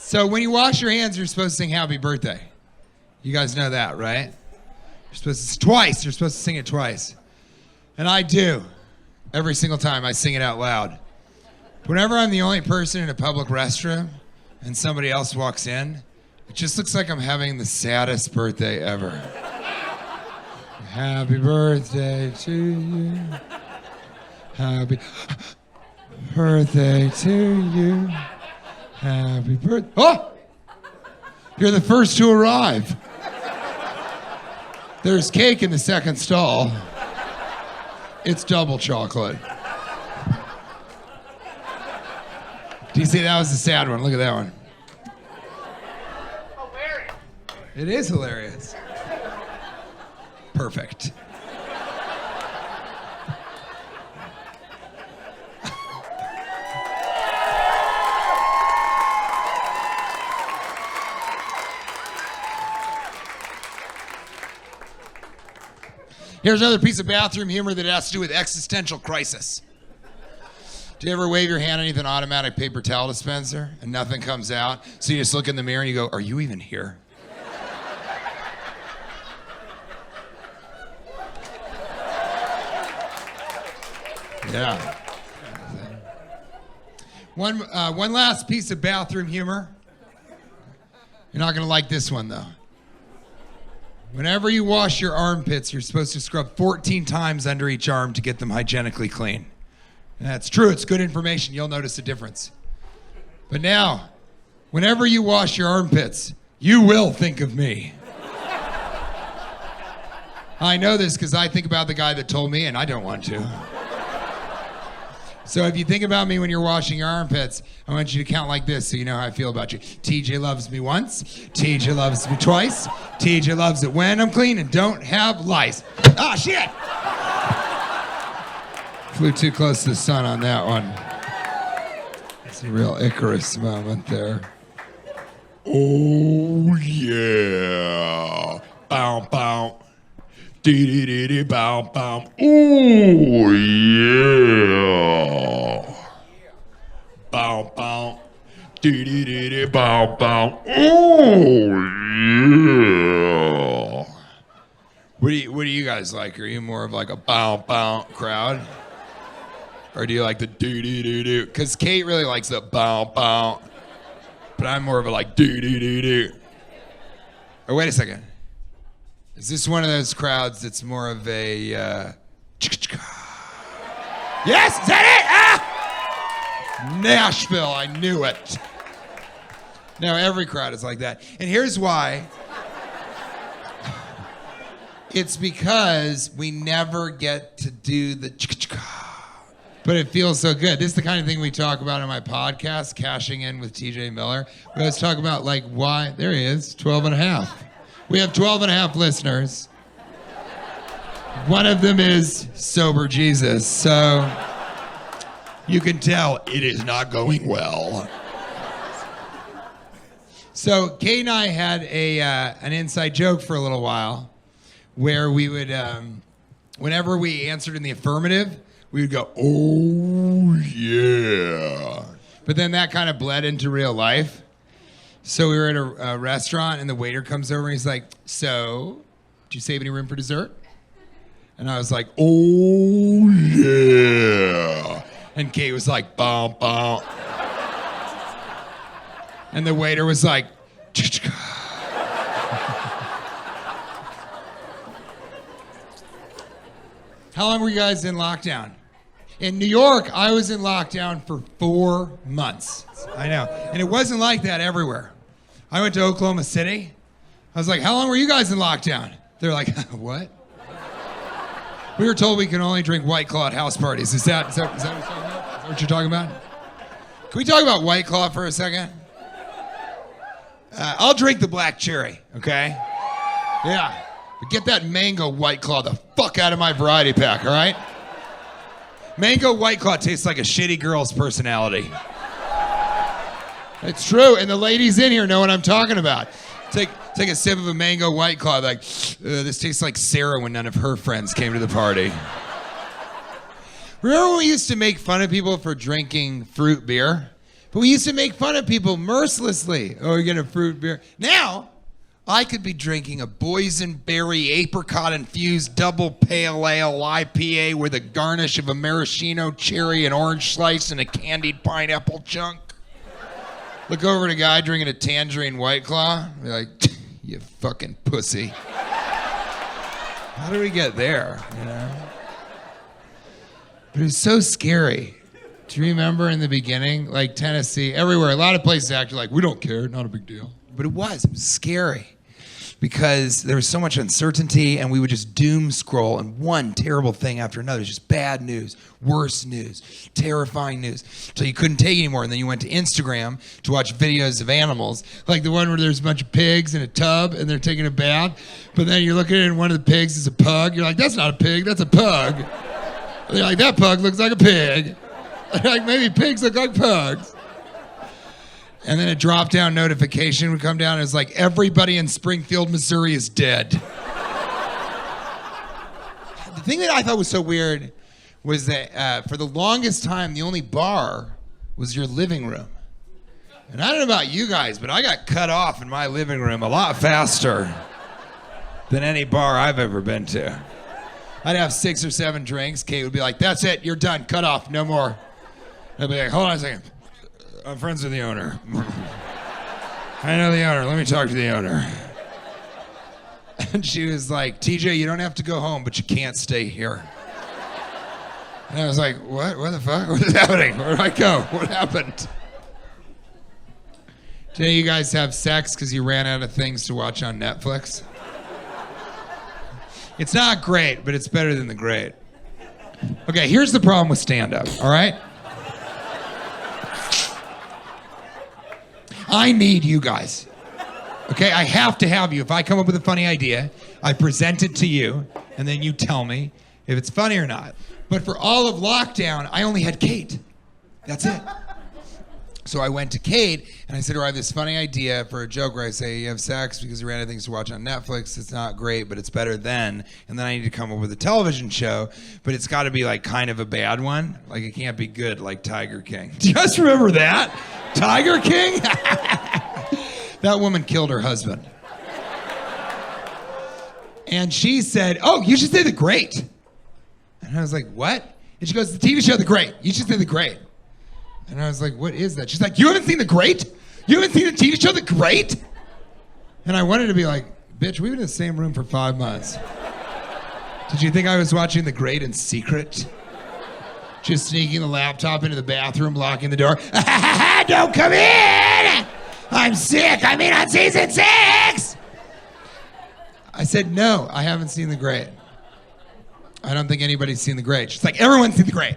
So when you wash your hands, you're supposed to sing happy birthday. You guys know that, right? You're supposed to twice. You're supposed to sing it twice. And I do. Every single time I sing it out loud. Whenever I'm the only person in a public restroom and somebody else walks in, it just looks like I'm having the saddest birthday ever. Happy birthday to you. Happy birthday to you. Happy birthday. Oh! You're the first to arrive. There's cake in the second stall. It's double chocolate. Do you see that was the sad one? Look at that one. Hilarious. It is hilarious. Perfect. Here's another piece of bathroom humor that has to do with existential crisis. Do you ever wave your hand underneath an automatic paper towel dispenser and nothing comes out? So you just look in the mirror and you go, are you even here? Yeah. One last piece of bathroom humor. You're not going to like this one, though. Whenever you wash your armpits, you're supposed to scrub 14 times under each arm to get them hygienically clean. And that's true. It's good information. You'll notice a difference. But now, whenever you wash your armpits, you will think of me. I know this because I think about the guy that told me, and I don't want to. So if you think about me when you're washing your armpits, I want you to count like this so you know how I feel about you. TJ loves me once. TJ loves me twice. TJ loves it when I'm clean and don't have lice. Ah, shit! Flew too close to the sun on that one. It's a real Icarus moment there. Oh, yeah. Bow, bow. Dee-dee-dee-dee, bow, bow. Oh, yeah. Bow, bow. Dee-dee-dee-dee, bow, bow. Oh, yeah. What do you guys like? Are you more of like a bow, bow crowd? Or do you like the doo-doo-doo-doo? Because Kate really likes the bow, bow. But I'm more of a like doo-doo-doo-doo. Or wait a second. Is this one of those crowds that's more of a, Yes, is that it? Ah! Nashville, I knew it. No, every crowd is like that. And here's why. It's because we never get to do the but it feels so good. This is the kind of thing we talk about on my podcast, Cashing In with TJ Miller. We always talk about like why, there he is, 12 and a half. We have 12 and a half listeners. One of them is Sober Jesus, so you can tell it is not going well. So Kate and I had an inside joke for a little while where we would, whenever we answered in the affirmative, we would go, oh yeah. But then that kind of bled into real life. So we were at a restaurant and the waiter comes over and he's like, so, did you save any room for dessert? And I was like, oh yeah. And Kate was like, bow, bow. And the waiter was like, How long were you guys in lockdown? In New York, I was in lockdown for 4 months. I know. And it wasn't like that everywhere. I went to Oklahoma City. I was like, how long were you guys in lockdown? They're like, what? We were told we can only drink White Claw at house parties. Is that what you're talking about? Is that what you're talking about? Can we talk about White Claw for a second? I'll drink the black cherry, okay? Yeah. But get that mango White Claw the fuck out of my variety pack, all right? Mango White Claw tastes like a shitty girl's personality. It's true, and the ladies in here know what I'm talking about. Take a sip of a mango White Claw, like, this tastes like Sarah when none of her friends came to the party. Remember when we used to make fun of people for drinking fruit beer? But we used to make fun of people mercilessly. Oh, you're getting a fruit beer. Now, I could be drinking a boysenberry apricot-infused double pale ale IPA with a garnish of a maraschino cherry, an orange slice, and a candied pineapple chunk. Look over at a guy drinking a tangerine White Claw. Be like, you fucking pussy. How did we get there, you know? But it was so scary. Do you remember in the beginning, like Tennessee, everywhere, a lot of places acted like, we don't care, not a big deal. But it was scary because there was so much uncertainty and we would just doom scroll and one terrible thing after another, just bad news, worse news, terrifying news, until you couldn't take it anymore. And then you went to Instagram to watch videos of animals, like the one where there's a bunch of pigs in a tub and they're taking a bath, but then you're looking at it and one of the pigs is a pug. You're like, that's not a pig, that's a pug. And they're like, that pug looks like a pig. Like, maybe pigs look like pugs. And then a drop-down notification would come down and it's like, everybody in Springfield, Missouri is dead. The thing that I thought was so weird was that for the longest time, the only bar was your living room. And I don't know about you guys, but I got cut off in my living room a lot faster than any bar I've ever been to. I'd have 6 or 7 drinks. Kate would be like, that's it, you're done, cut off, no more. I'd be like, hold on a second. I'm friends with the owner. I know the owner. Let me talk to the owner. And she was like, TJ, you don't have to go home, but you can't stay here. And I was like, what? What the fuck? What is happening? Where did I go? What happened? Did you guys have sex because you ran out of things to watch on Netflix? It's not great, but it's better than the great. Okay, here's the problem with stand-up, all right? I need you guys. Okay, I have to have you. If I come up with a funny idea, I present it to you, and then you tell me if it's funny or not. But for all of lockdown, I only had Kate. That's it. So I went to Kate, and I said to her, I have this funny idea for a joke where I say, you have sex because you ran out of things to watch on Netflix. It's not great, but it's better than. And then I need to come up with a television show, but it's got to be like kind of a bad one. Like it can't be good, like Tiger King. Do you guys remember that? Tiger King? That woman killed her husband. And she said, oh, you should say The Great. And I was like, what? And she goes, the TV show The Great. You should say The Great. And I was like, what is that? She's like, you haven't seen The Great? You haven't seen the TV show The Great? And I wanted to be like, bitch, we've been in the same room for 5 months. Did you think I was watching The Great in secret? Just sneaking the laptop into the bathroom, locking the door. Don't come in! I'm sick, I'm in on season 6! I said, no, I haven't seen The Great. I don't think anybody's seen The Great. She's like, everyone's seen The Great.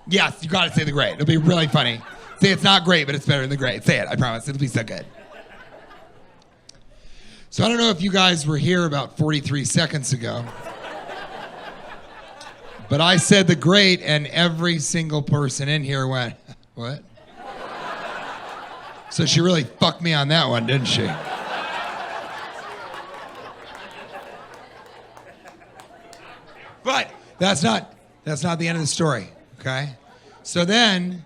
Yes, you gotta say The Great. It'll be really funny. Say it's not great, but it's better than The Great. Say it, I promise. It'll be so good. So I don't know if you guys were here about 43 seconds ago, but I said The Great, and every single person in here went, what? So she really fucked me on that one, didn't she? But that's not the end of the story. Okay? So then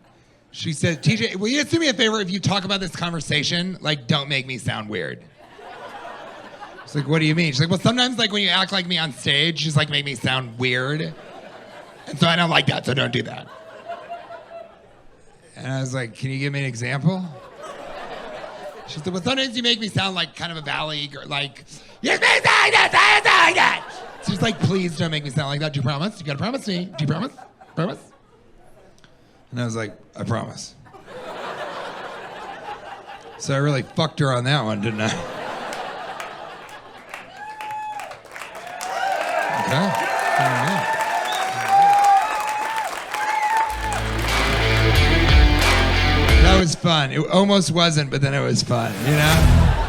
she said, TJ, will you do me a favor if you talk about this conversation, like, don't make me sound weird? It's like, what do you mean? She's like, well, sometimes, like, when you act like me on stage, just, like, make me sound weird. And so I don't like that, so don't do that. And I was like, can you give me an example? She said, well, sometimes you make me sound like kind of a valley girl, like, you make me sound like that. So she's like, please don't make me sound like that. Do you promise? You gotta promise me. Do you promise? Promise? And I was like, I promise. So I really fucked her on that one, didn't I? Okay. That was fun. It almost wasn't, but then it was fun, you know?